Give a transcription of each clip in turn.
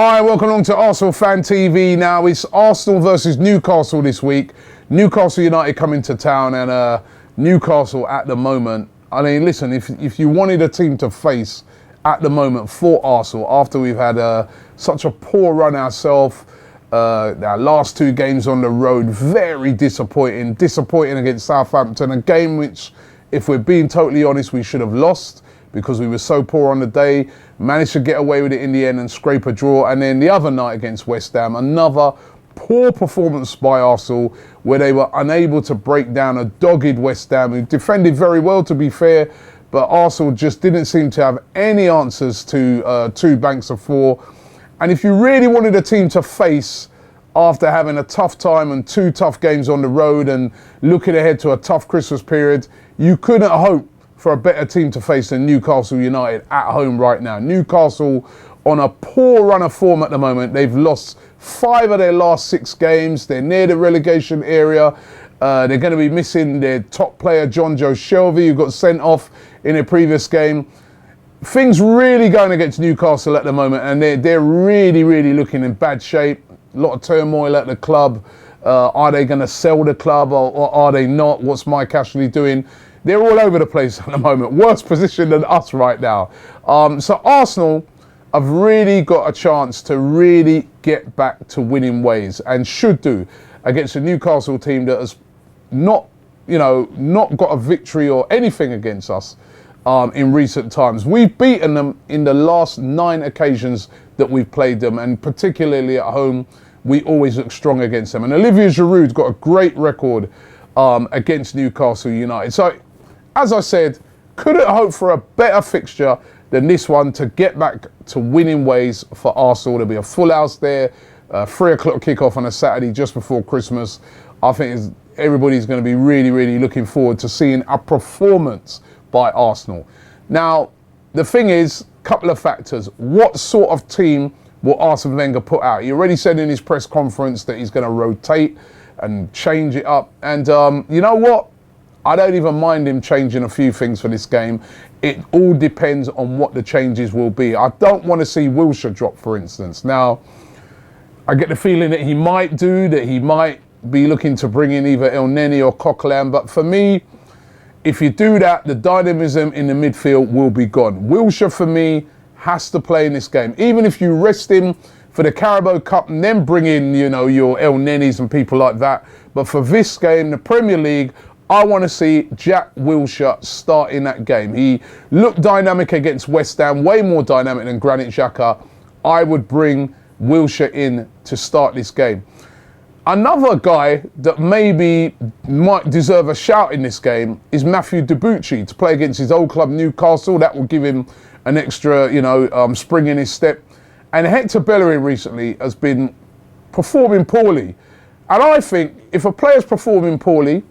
Hi, welcome along to ArsenalFanTV. Now, it's Arsenal versus Newcastle this week. Newcastle United coming to town, and Newcastle at the moment. I mean, listen, if you wanted a team to face at the moment for Arsenal, after we've had such a poor run ourselves, our last two games on the road, very disappointing. Disappointing against Southampton, a game which, if we're being totally honest, we should have lost because we were so poor on the day. Managed to get away with it in the end and scrape a draw. And then the other night against West Ham, another poor performance by Arsenal, where they were unable to break down a dogged West Ham, who defended very well, to be fair, but Arsenal just didn't seem to have any answers to two banks of four. And if you really wanted a team to face after having a tough time and two tough games on the road and looking ahead to a tough Christmas period, you couldn't hope for a better team to face than Newcastle United at home right now. Newcastle on a poor run of form at the moment. They've lost 5 of their last 6 games. They're near the relegation area. They're going to be missing their top player, John Joe Shelby, who got sent off in a previous game. Things really going against Newcastle at the moment, and they're really, really looking in bad shape. A lot of turmoil at the club. Are they going to sell the club or are they not? What's Mike Ashley doing? They're all over the place at the moment. Worse position than us right now. So Arsenal have really got a chance to really get back to winning ways, and should do, against a Newcastle team that has not got a victory or anything against us in recent times. We've beaten them in the last 9 occasions that we've played them, and particularly at home, we always look strong against them. And Olivier Giroud's got a great record against Newcastle United. So, as I said, couldn't hope for a better fixture than this one to get back to winning ways for Arsenal. There'll be a full house there, 3 o'clock kickoff on a Saturday just before Christmas. I think everybody's going to be really, really looking forward to seeing a performance by Arsenal. Now, the thing is, a couple of factors. What sort of team will Arsene Wenger put out? He already said in his press conference that he's going to rotate and change it up. And you know what? I don't even mind him changing a few things for this game. It all depends on what the changes will be. I don't want to see Wilshere drop, for instance. Now, I get the feeling that he might be looking to bring in either El Neni or Coquelin. But for me, if you do that, the dynamism in the midfield will be gone. Wilshere, for me, has to play in this game. Even if you rest him for the Carabao Cup and then bring in, your El Nenis and people like that. But for this game, the Premier League, I want to see Jack Wilshere start in that game. He looked dynamic against West Ham, way more dynamic than Granit Xhaka. I would bring Wilshere in to start this game. Another guy that maybe might deserve a shout in this game is Matthew Debuchy, to play against his old club Newcastle. That will give him an extra, spring in his step. And Hector Bellerin recently has been performing poorly. And I think if a player's performing poorly,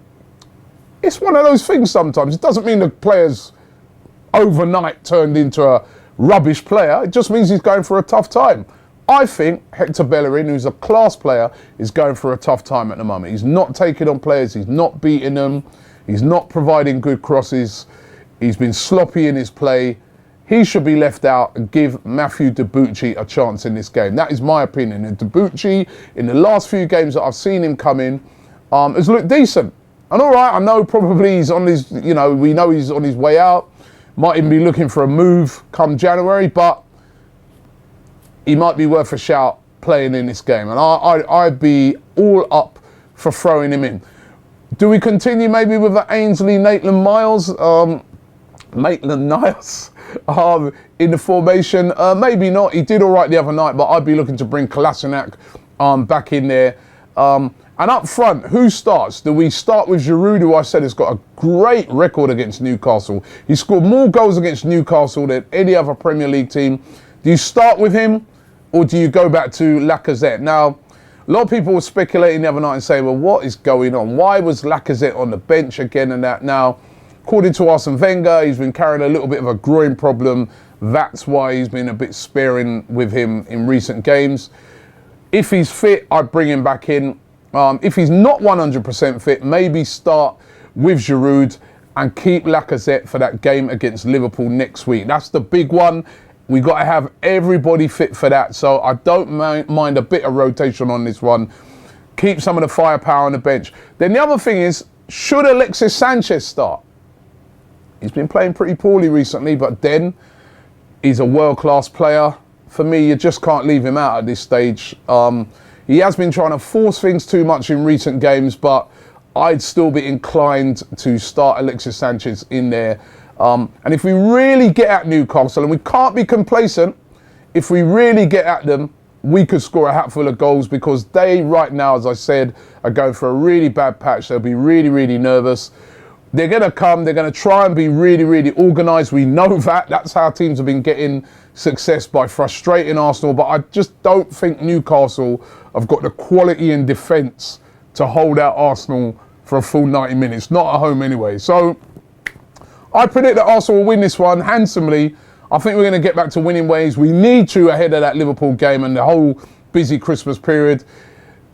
it's one of those things sometimes. It doesn't mean the player's overnight turned into a rubbish player. It just means he's going for a tough time. I think Hector Bellerin, who's a class player, is going for a tough time at the moment. He's not taking on players. He's not beating them. He's not providing good crosses. He's been sloppy in his play. He should be left out and give Matthew Debuchy a chance in this game. That is my opinion. And Debuchy, in the last few games that I've seen him come in, has looked decent. And all right, I know probably he's on his, we know he's on his way out. Might even be looking for a move come January, but he might be worth a shout playing in this game. And I'd be all up for throwing him in. Do we continue maybe with the Ainsley Maitland-Niles in the formation? Maybe not. He did all right the other night, but I'd be looking to bring Kolasinac back in there. And up front, who starts? Do we start with Giroud, who I said has got a great record against Newcastle? He scored more goals against Newcastle than any other Premier League team. Do you start with him, or do you go back to Lacazette? Now, a lot of people were speculating the other night and saying, well, what is going on? Why was Lacazette on the bench again and that? Now, according to Arsene Wenger, he's been carrying a little bit of a groin problem. That's why he's been a bit sparing with him in recent games. If he's fit, I'd bring him back in. If he's not 100% fit, maybe start with Giroud and keep Lacazette for that game against Liverpool next week. That's the big one. We got to have everybody fit for that. So I don't mind a bit of rotation on this one. Keep some of the firepower on the bench. Then the other thing is, should Alexis Sanchez start? He's been playing pretty poorly recently, but then he's a world-class player. For me, you just can't leave him out at this stage. He has been trying to force things too much in recent games, but I'd still be inclined to start Alexis Sanchez in there. And if we really get at Newcastle, and we can't be complacent, if we really get at them, we could score a hatful of goals, because they, right now, as I said, are going for a really bad patch. They'll be really, really nervous. They're going to come, they're going to try and be really, really organised. We know that. That's how teams have been getting success, by frustrating Arsenal. But I just don't think Newcastle have got the quality in defence to hold out Arsenal for a full 90 minutes. Not at home anyway. So I predict that Arsenal will win this one handsomely. I think we're going to get back to winning ways. We need to ahead of that Liverpool game and the whole busy Christmas period.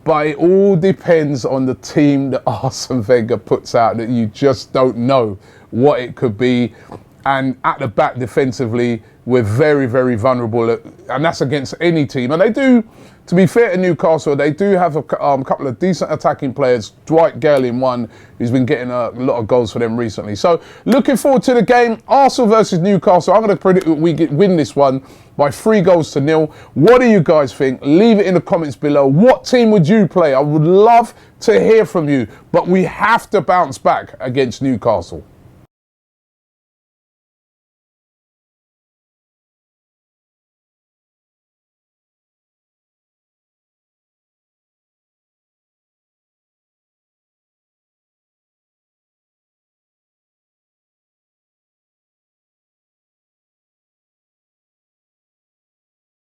But it all depends on the team that Arsene Wenger puts out, that you just don't know what it could be. And at the back defensively, we're very, very vulnerable. And that's against any team. And they do, to be fair to Newcastle, they do have a couple of decent attacking players. Dwight Gale in one, who's been getting a lot of goals for them recently. So looking forward to the game. Arsenal versus Newcastle. I'm going to predict we win this one by 3-0. What do you guys think? Leave it in the comments below. What team would you play? I would love to hear from you. But we have to bounce back against Newcastle.